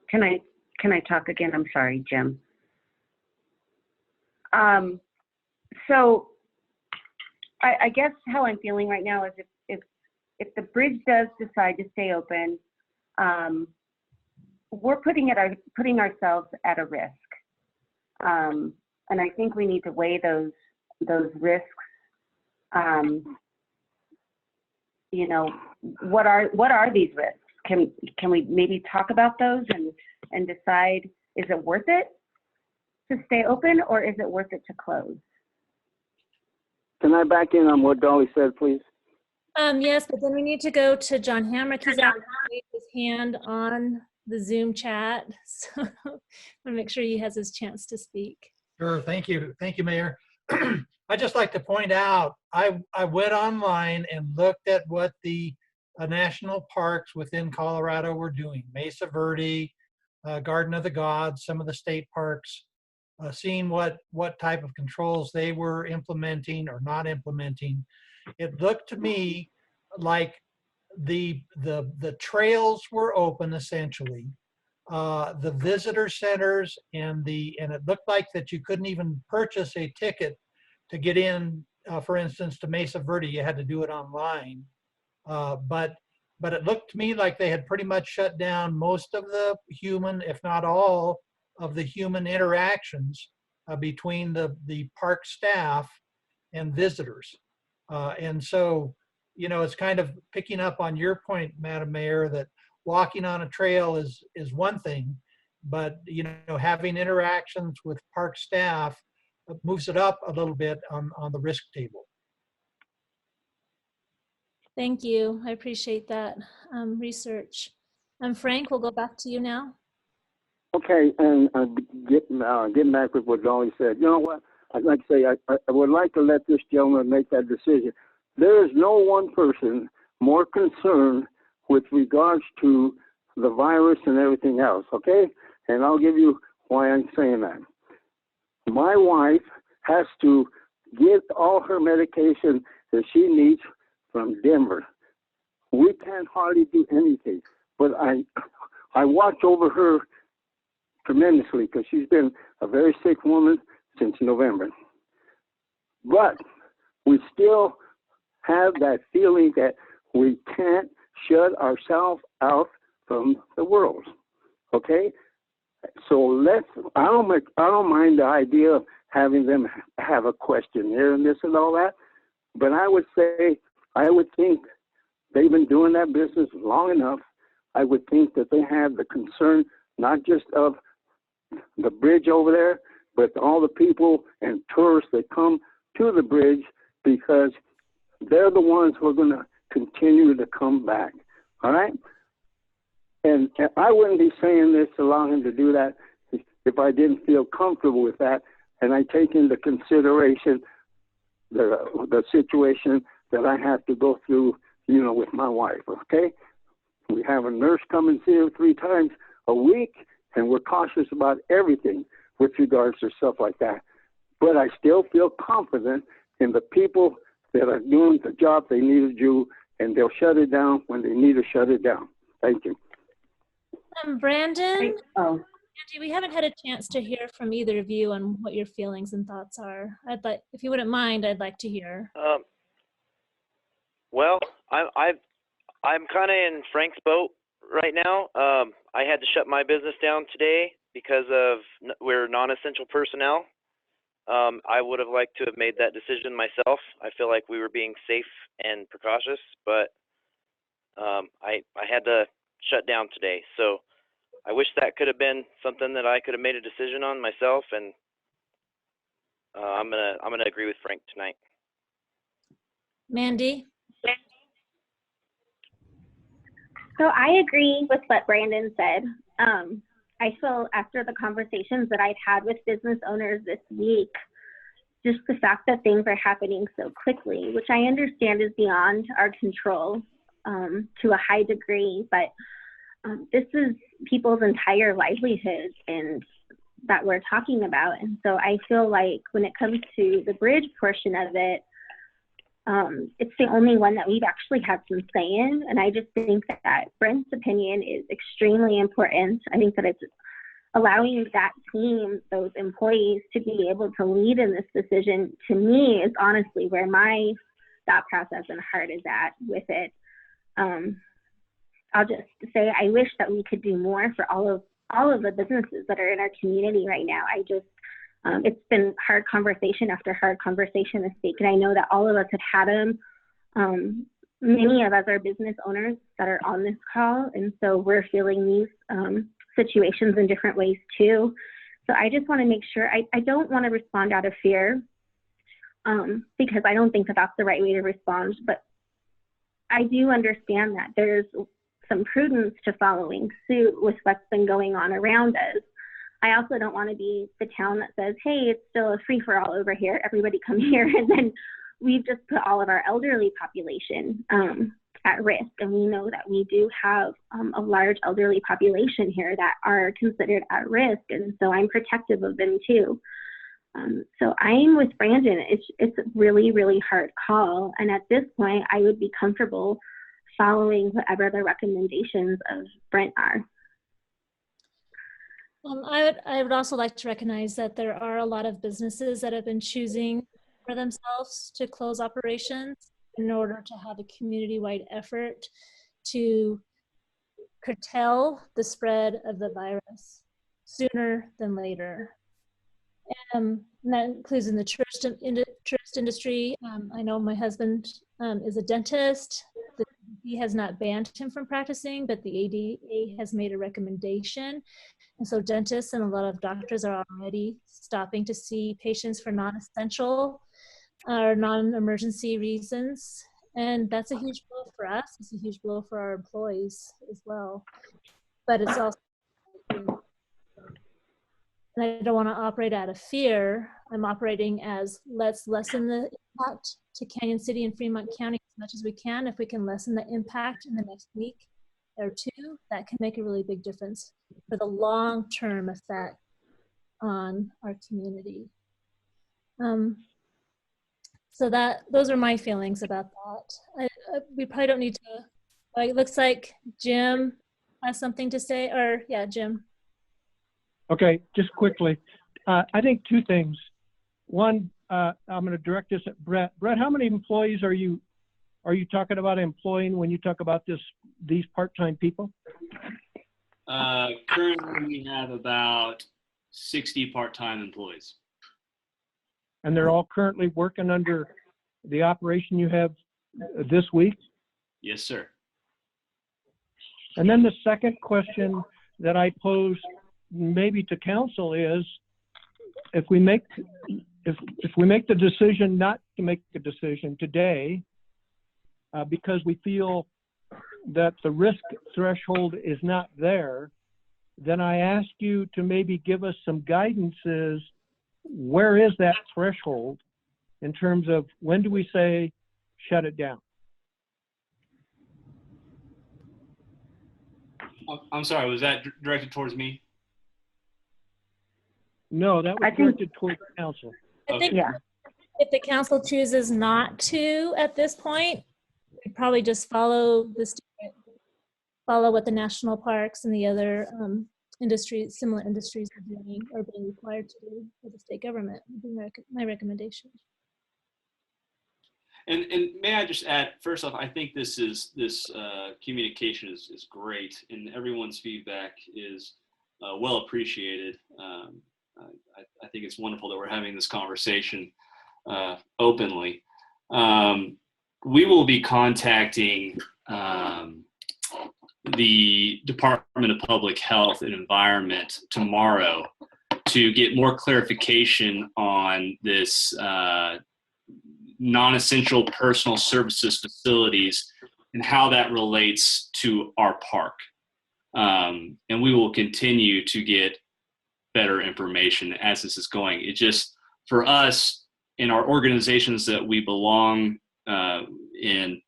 Can I talk again? I'm sorry, Jim. So I guess how I'm feeling right now is if the bridge does decide to stay open, we're putting ourselves at a risk. And I think we need to weigh those risks. What are these risks? Can we maybe talk about those and decide, is it worth it to stay open, or is it worth it to close? Can I back in on what Dolly said, please? Yes, but then we need to go to John Hamrick. He's out with his hand on the Zoom chat. So I want to make sure he has his chance to speak. Sure, thank you. Thank you, Mayor. I'd just like to point out, I went online and looked at what the national parks within Colorado were doing. Mesa Verde, Garden of the Gods, some of the state parks. seeing what type of controls they were implementing or not implementing. It looked to me like the trails were open essentially. The visitor centers and it looked like that you couldn't even purchase a ticket to get in, for instance, to Mesa Verde. You had to do it online. But it looked to me like they had pretty much shut down most of the human, if not all, of the human interactions between the park staff and visitors. And so, you know, it's kind of picking up on your point, Madam Mayor, that walking on a trail is one thing, but, you know, having interactions with park staff moves it up a little bit on the risk table. Thank you. I appreciate that research. Frank, we'll go back to you now. Okay, and getting back with what Dolly said, you know what? I'd like to say I would like to let this gentleman make that decision. There is no one person more concerned with regards to the virus and everything else, okay? And I'll give you why I'm saying that. My wife has to get all her medication that she needs from Denver. We can't hardly do anything, but I watch over her tremendously because she's been a very sick woman since November. But we still have that feeling that we can't shut ourselves out from the world. Okay? So I don't mind the idea of having them have a questionnaire and this and all that, but I would think they've been doing that business long enough. I would think that they have the concern not just of the bridge over there, but all the people and tourists that come to the bridge, because they're the ones who are going to continue to come back. All right? And I wouldn't be saying this, allowing him to do that, if I didn't feel comfortable with that, and I take into consideration the situation that I have to go through, you know, with my wife, okay? We have a nurse come and see her 3 times a week, and we're cautious about everything with regards to stuff like that. But I still feel confident in the people that are doing the job they need to do, and they'll shut it down when they need to shut it down. Thank you. Brandon, Oh, Andy, we haven't had a chance to hear from either of you on what your feelings and thoughts are. If you wouldn't mind, I'd like to hear. Well, I'm kind of in Frank's boat right now. I had to shut my business down today because we're non-essential personnel. I would have liked to have made that decision myself. I feel like we were being safe and precautious, but I had to shut down today. So I wish that could have been something that I could have made a decision on myself, and I'm gonna agree with Frank tonight. Mandy? So I agree with what Brandon said. I feel after the conversations that I've had with business owners this week, just the fact that things are happening so quickly, which I understand is beyond our control to a high degree, but this is people's entire livelihood and that we're talking about. And so I feel like when it comes to the bridge portion of it, it's the only one that we've actually had some say in. And I just think that Brent's opinion is extremely important. I think that it's allowing that team, those employees, to be able to lead in this decision, to me, is honestly where my thought process and heart is at with it. I'll just say I wish that we could do more for all of the businesses that are in our community right now. It's been hard conversation after hard conversation this week, and I know that all of us have had them. Many of us are business owners that are on this call, and so we're feeling these situations in different ways too. So I just want to make sure, I don't want to respond out of fear, because I don't think that that's the right way to respond, but I do understand that there's some prudence to following suit with what's been going on around us. I also don't want to be the town that says, hey, it's still a free-for-all over here, everybody come here, and then we've just put all of our elderly population at risk. And we know that we do have a large elderly population here that are considered at risk. And so I'm protective of them too. So I'm with Brandon. It's a really, really hard call. And at this point, I would be comfortable following whatever the recommendations of Brent are. I would also like to recognize that there are a lot of businesses that have been choosing for themselves to close operations in order to have a community-wide effort to curtail the spread of the virus sooner than later. And that includes in the tourist industry. I know my husband is a dentist. He has not banned him from practicing, but the ADA has made a recommendation. And so dentists and a lot of doctors are already stopping to see patients for non-essential or non-emergency reasons. And that's a huge blow for us. It's a huge blow for our employees as well. But it's also, and I don't want to operate out of fear. I'm operating as let's lessen the impact to Canyon City and Fremont County as much as we can. If we can lessen the impact in the next week or two, that can make a really big difference for the long-term effect on our community. So those are my feelings about that. We probably don't need to, it looks like Jim has something to say, or yeah, Jim. Okay, just quickly. I think two things. One, I'm going to direct this at Brett. Brett, how many employees are you talking about employing when you talk about these part-time people? Currently, we have about 60 part-time employees. And they're all currently working under the operation you have this week? Yes, sir. And then the second question that I pose maybe to council is, if we make the decision not to make the decision today, because we feel that the risk threshold is not there, then I ask you to maybe give us some guidances. Where is that threshold in terms of when do we say shut it down? I'm sorry, was that directed towards me? No, that was directed towards the council. I think Yeah. if the council chooses not to at this point, we'd probably just follow what the national parks and the other similar industries are doing or being required to do for the state government. Would be my recommendation. And may I just add, first off, I think this communication is great, and everyone's feedback is well appreciated. I think it's wonderful that we're having this conversation openly. We will be contacting the Department of Public Health and Environment tomorrow to get more clarification on this non-essential personal services facilities and how that relates to our park. And we will continue to get better information as this is going. It just, for us, in our organizations that we belong in,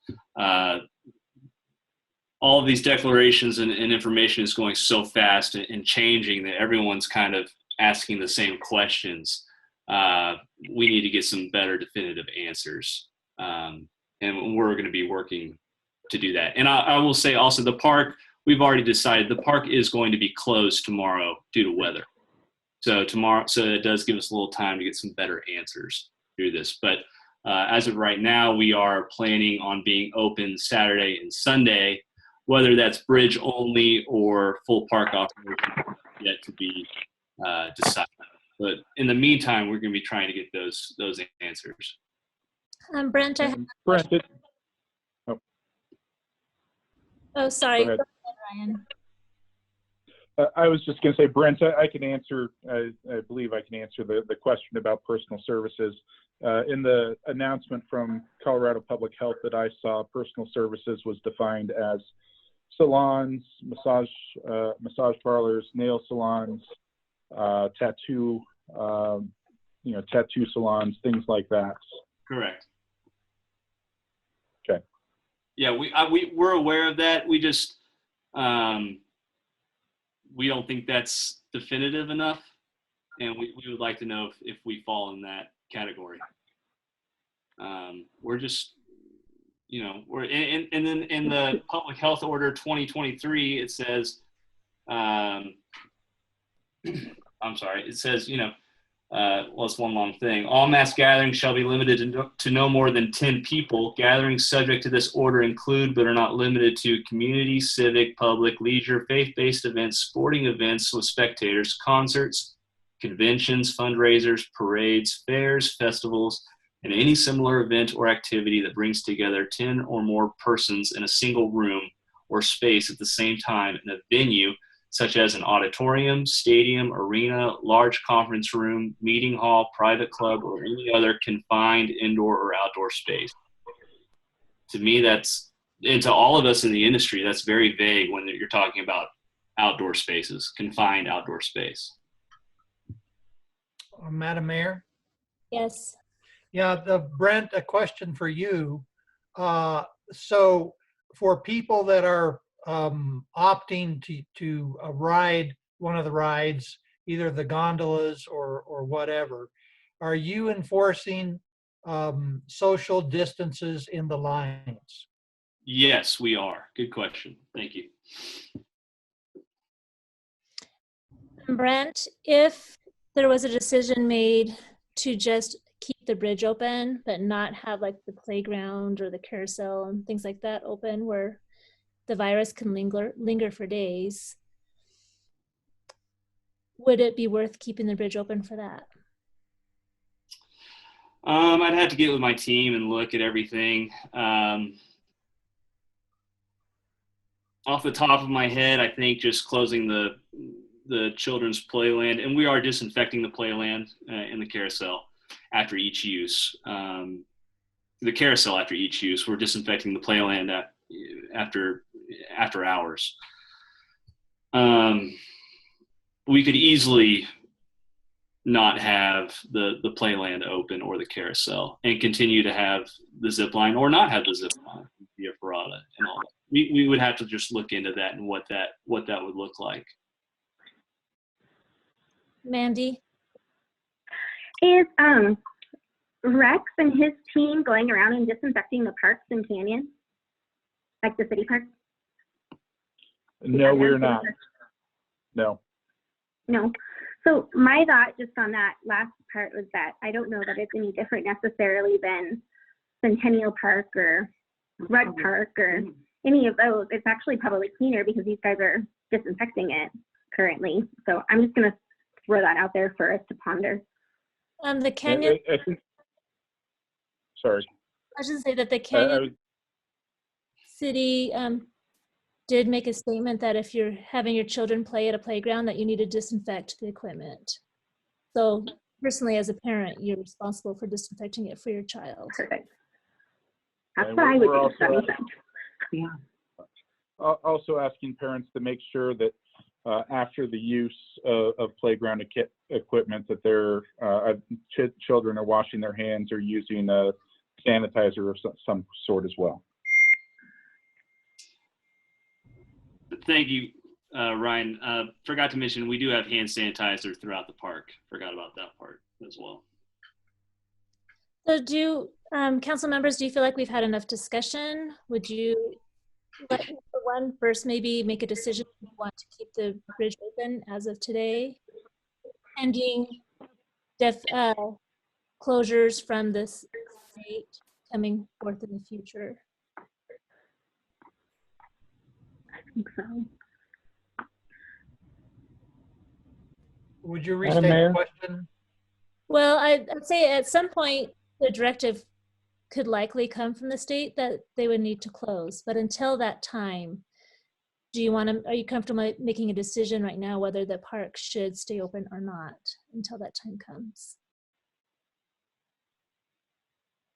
all of these declarations and information is going so fast and changing that everyone's kind of asking the same questions. We need to get some better definitive answers. And we're going to be working to do that. And I will say also, the park, we've already decided the park is going to be closed tomorrow due to weather. So it does give us a little time to get some better answers through this. But as of right now, we are planning on being open Saturday and Sunday, whether that's bridge only or full park operation, yet to be decided. But in the meantime, we're going to be trying to get those answers. Brent, I have Brent, oh, sorry. Go ahead. Go ahead, Ryan. I was just going to say, Brent, I can answer, I believe I can answer the question about personal services. In the announcement from Colorado Public Health that I saw, personal services was defined as salons, massage parlors, nail salons, tattoo salons, things like that. Correct. Okay. Yeah, we're aware of that. We just, we don't think that's definitive enough. And we would like to know if we fall in that category. We're just, we're and then in the Public Health Order 2023, it says, I'm sorry, it says, well, it's one long thing. All mass gatherings shall be limited to no more than 10 people. Gatherings subject to this order include, but are not limited to, community, civic, public, leisure, faith-based events, sporting events with spectators, concerts, conventions, fundraisers, parades, fairs, festivals, and any similar event or activity that brings together 10 or more persons in a single room or space at the same time in a venue such as an auditorium, stadium, arena, large conference room, meeting hall, private club, or any other confined indoor or outdoor space. To me, and to all of us in the industry, that's very vague when you're talking about outdoor spaces, confined outdoor space. Madam Mayor? Yes. Yeah, Brent, a question for you. So for people that are opting to ride one of the rides, either the gondolas or whatever, are you enforcing social distances in the lines? Yes, we are. Good question. Thank you. Brent, if there was a decision made to just keep the bridge open, but not have like the playground or the carousel and things like that open where the virus can linger for days, would it be worth keeping the bridge open for that? I'd have to get with my team and look at everything. Off the top of my head, I think just closing the children's playland, and we are disinfecting the playland in the carousel after each use. The carousel after each use, we're disinfecting the playland after hours. We could easily not have the playland open or the carousel and continue to have the zip line or not have the zip line via Parada and all that. We would have to just look into that and what that would look like. Mandy? Is Rex and his team going around and disinfecting the parks and canyons? Like the city parks? No, we're not. No. No. So my thought just on that last part was that I don't know that it's any different necessarily than Centennial Park or Red Park or any of those. It's actually probably cleaner because these guys are disinfecting it currently. So I'm just going to throw that out there for us to ponder. The canyon. I think, sorry. I should say that the canyon city did make a statement that if you're having your children play at a playground, that you need to disinfect the equipment. So personally, as a parent, you're responsible for disinfecting it for your child. Perfect. That's what I would do. Yeah. Also asking parents to make sure that after the use of playground equipment that their children are washing their hands or using a sanitizer of some sort as well. Thank you, Ryan. Forgot to mention, we do have hand sanitizer throughout the park. Forgot about that part as well. So council members, do you feel like we've had enough discussion? Would you let one first maybe make a decision if you want to keep the bridge open as of today, pending closures from this state coming forth in the future? I think so. Would you restate the question? Well, I'd say at some point the directive could likely come from the state that they would need to close. But until that time, are you comfortable making a decision right now whether the park should stay open or not until that time comes?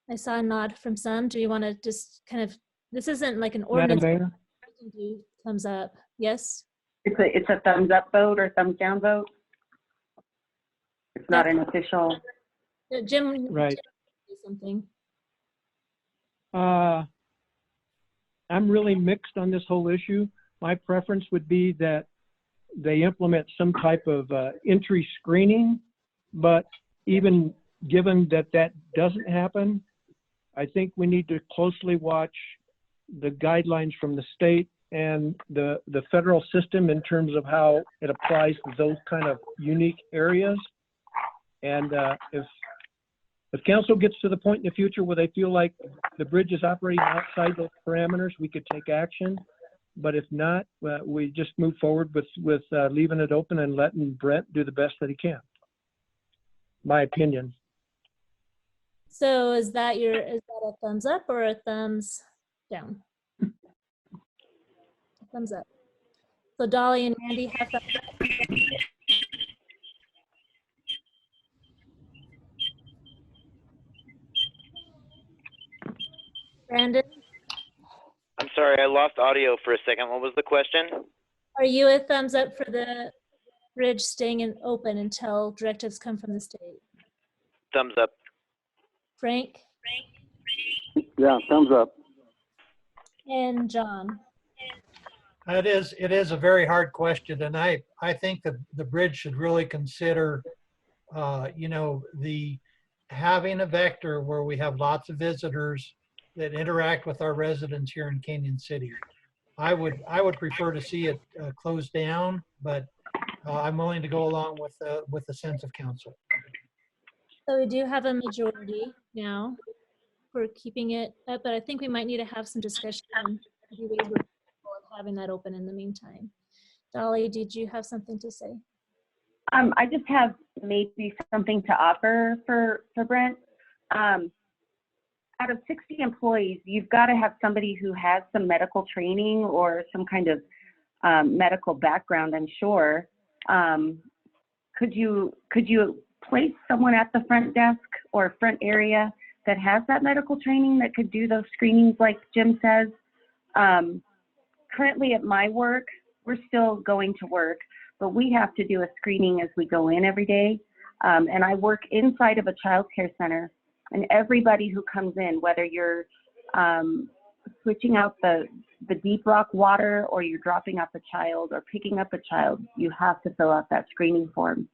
I saw a nod from some. Do you want to just kind of, this isn't like an ordinance. Madam Mayor? You can do thumbs up. Yes? It's a thumbs up vote or thumbs down vote. It's not an official. Jim, Right. Jim, something. I'm really mixed on this whole issue. My preference would be that they implement some type of entry screening, but even given that that doesn't happen, I think we need to closely watch the guidelines from the state and the federal system in terms of how it applies to those kind of unique areas. And if council gets to the point in the future where they feel like the bridge is operating outside those parameters, we could take action. But if not, we just move forward with leaving it open and letting Brent do the best that he can. My opinion. So is that a thumbs up or a thumbs down? Thumbs up. So Dolly and Randy have that. Brandon, I'm sorry, I lost audio for a second. What was the question? are you a thumbs up for the bridge staying open until directives come from the state? Thumbs up. Frank? Yeah, thumbs up. And John? It is a very hard question, and I think that the bridge should really consider, the having a vector where we have lots of visitors that interact with our residents here in Canyon City. I would prefer to see it closed down, but I'm willing to go along with the sense of council. So we do have a majority now for keeping it up, but I think we might need to have some discussion on maybe ways we're capable of having that open in the meantime. Dolly, did you have something to say? I just have maybe something to offer for Brent. Out of 60 employees, you've got to have somebody who has some medical training or some kind of medical background, I'm sure. Could you place someone at the front desk or front area that has that medical training that could do those screenings like Jim says? Currently at my work, we're still going to work, but we have to do a screening as we go in every day. And I work inside of a child care center, and everybody who comes in, whether you're switching out the deep rock water or you're dropping off a child or picking up a child, you have to fill out that screening form.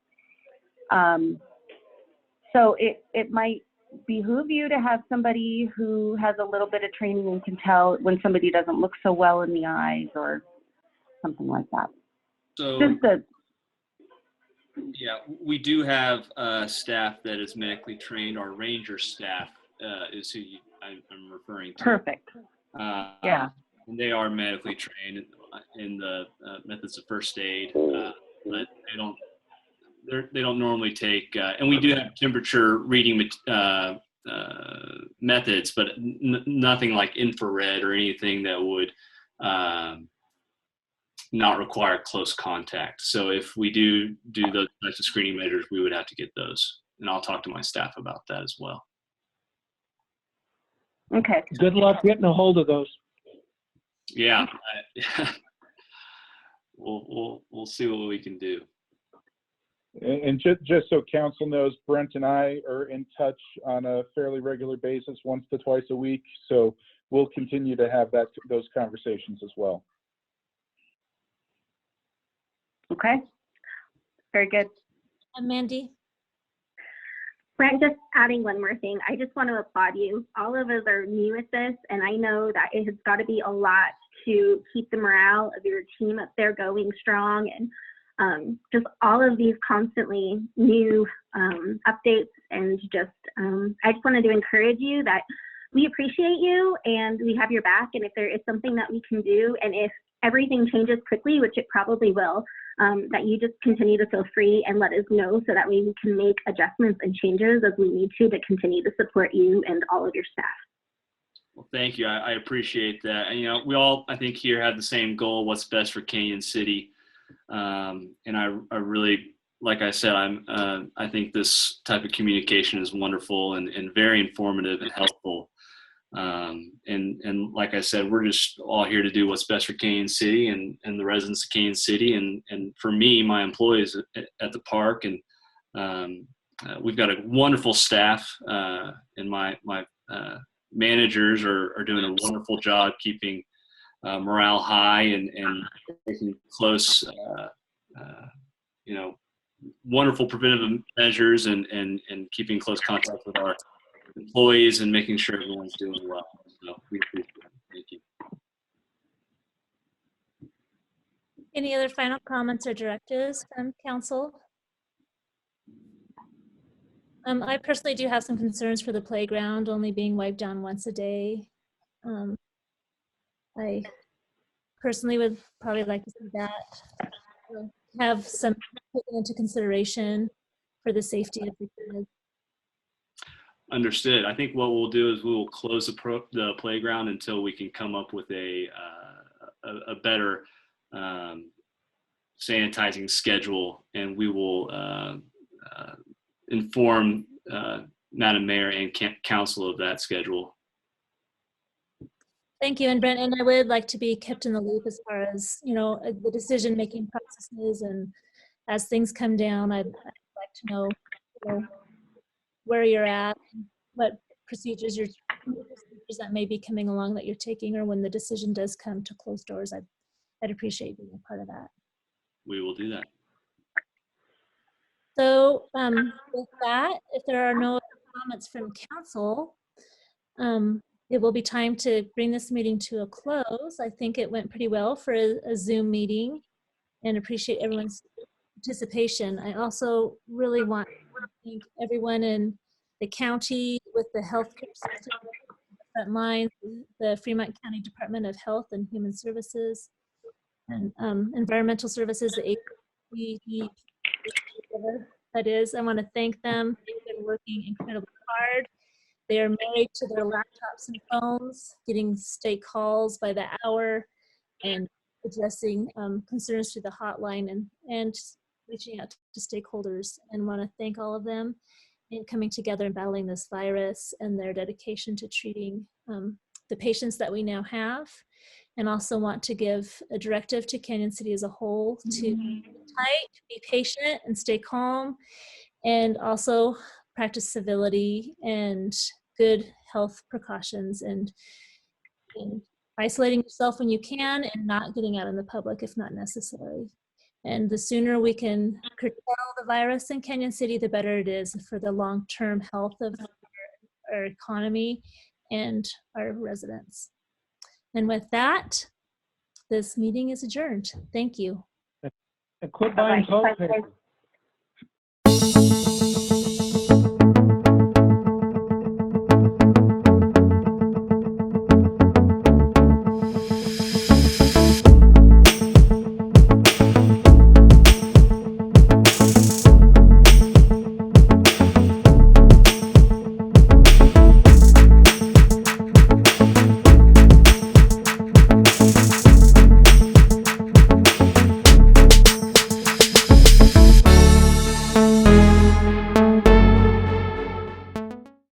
So it might behoove you to have somebody who has a little bit of training and can tell when somebody doesn't look so well in the eyes or something like that. So yeah, we do have staff that is medically trained. Our ranger staff is who I'm referring to. Perfect. Yeah. And they are medically trained in the methods of first aid, but they don't normally take. And we do have temperature reading methods, but nothing like infrared or anything that would not require close contact. So if we do those types of screening measures, we would have to get those. And I'll talk to my staff about that as well. Okay. Good luck getting a hold of those. Yeah. We'll see what we can do. And just so council knows, Brent and I are in touch on a fairly regular basis, once to twice a week. So we'll continue to have those conversations as well. Okay. Very good. And Mandy? Brent, just adding one more thing. I just want to applaud you. All of us are new at this, and I know that it has got to be a lot to keep the morale of your team up there going strong, and just all of these constantly new updates. And just, I just wanted to encourage you that we appreciate you and we have your back. And if there is something that we can do, and if everything changes quickly, which it probably will, that you just continue to feel free and let us know so that we can make adjustments and changes as we need to continue to support you and all of your staff. Well, thank you. I appreciate that. And, we all, I think, here have the same goal, what's best for Canyon City. And I really, like I said, I think this type of communication is wonderful and very informative and helpful. And like I said, we're just all here to do what's best for Canyon City and the residents of Canyon City. And for me, my employees at the park, and we've got a wonderful staff, and my managers are doing a wonderful job keeping morale high and taking close, wonderful preventative measures and keeping close contact with our employees and making sure everyone's doing well. So we appreciate it. Thank you. Any other final comments or directives from council? I personally do have some concerns for the playground only being wiped down once a day. I personally would probably like to see that have some taken into consideration for the safety of the kids. Understood. I think what we'll do is we will close the playground until we can come up with a better sanitizing schedule, and we will inform Madam Mayor and Council of that schedule. Thank you. And Brent, and I would like to be kept in the loop as far as, the decision-making processes, and as things come down, I'd like to know, where you're at, what procedures that may be coming along that you're taking, or when the decision does come to close doors, I'd appreciate being a part of that. We will do that. So with that, if there are no comments from council, it will be time to bring this meeting to a close. I think it went pretty well for a Zoom meeting, and appreciate everyone's participation. I also really want to thank everyone in the county with the healthcare system, the front lines, the Fremont County Department of Health and Human Services, and Environmental Services, the APD, that is. I want to thank them. They've been working incredibly hard. They are married to their laptops and phones, getting state calls by the hour, and addressing concerns through the hotline, and reaching out to stakeholders. And want to thank all of them in coming together and battling this virus, and their dedication to treating the patients that we now have. And also want to give a directive to Canyon City as a whole to be tight, be patient, and stay calm, and also practice civility and good health precautions, and isolating yourself when you can, and not getting out in the public if not necessary. And the sooner we can curtail the virus in Canyon City, the better it is for the long-term health of our economy and our residents. And with that, this meeting is adjourned. Thank you. And quit buying toilet paper.